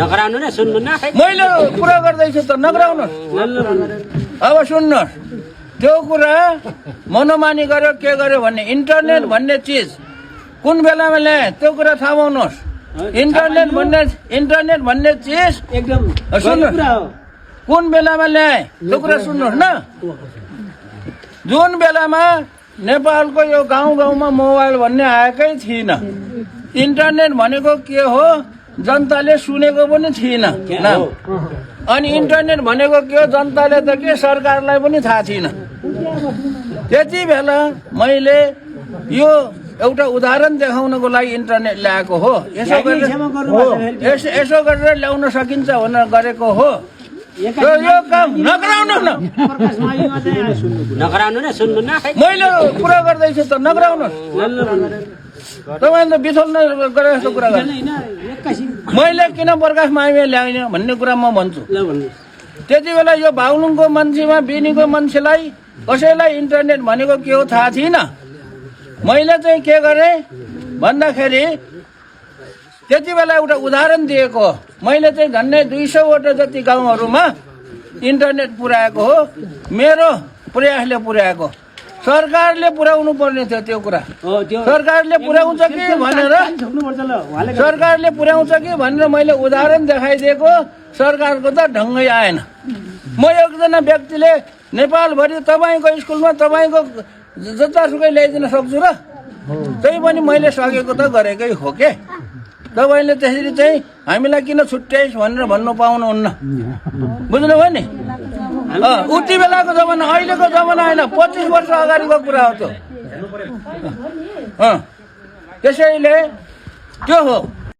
नगराउनु न सुन्नु न मैले कुरा गर्दैछु त नगराउनुहोस्। अब सुन्नुहोस्, त्यो कुरा मनोमानी गर्यो के गर्यो भन्ने इन्टरनेट भन्ने चिज कुन बेलामा ल्याए त्यो कुरा थाहा पाउनुहोस्। इन्टरनेट भन्ने चिज एकदम सुन्नुहोस्, कुन बेलामा ल्याए त्यो कुरा सुन्नुहोस् न। जुन बेलामा नेपालको यो गाउँ गाउँमा मोबाइल भन्ने आएकै थिएन, इन्टरनेट भनेको के हो जनताले सुनेको पनि थिएन। अनि इन्टरनेट भनेको के हो जनताले त के सरकारलाई पनि थाहा थिएन। त्यति बेला मैले यो एउटा उदाहरण देखाउनको लागि इन्टरनेट ल्याएको हो। यसो गरेर ल्याउन सकिन्छ भनेर गरेको हो। यो काम नगराउनुहोस् न। नगराउनु न सुन्नु न मैले कुरा गर्दैछु त नगराउनुहोस्। तपाईँले त बिथोल्न गरे जस्तो कुरा गर्नु। मैले किन प्रकाश माइमे ल्याइन भन्ने कुरा म भन्छु। त्यति बेला यो बागलुङको मान्छेमा बिनीको मान्छेलाई कसैलाई इन्टरनेट भनेको के हो थाहा थिएन। मैले चाहिँ के गरेँ भन्दाखेरि त्यति बेला एउटा उदाहरण दिएको हो। मैले चाहिँ झन्डै 200वटा जति गाउँहरूमा इन्टरनेट पुर्याएको हो। मेरो प्रयासले पुर्याएको, सरकारले पुर्याउनु पर्ने थियो त्यो कुरा। सरकारले पुर्याउँछ कि भनेर मैले उदाहरण देखाइदिएको, सरकारको त ढङ्गै आएन। म एकजना व्यक्तिले नेपालभरि तपाईँको स्कुलमा तपाईँको जतासुकै ल्याइदिन सक्छु र? त्यही पनि मैले सकेको त गरेकै हो के। तपाईँले त्यसरी चाहिँ हामीलाई किन छुट्याइस् भनेर भन्नु पाउनुहुन्न। बुझ्नुभयो नि? उति बेलाको जमाना अहिलेको जमाना होइन, 25 वर्ष अगाडिको कुरा हो त्यो। त्यसैले त्यो हो।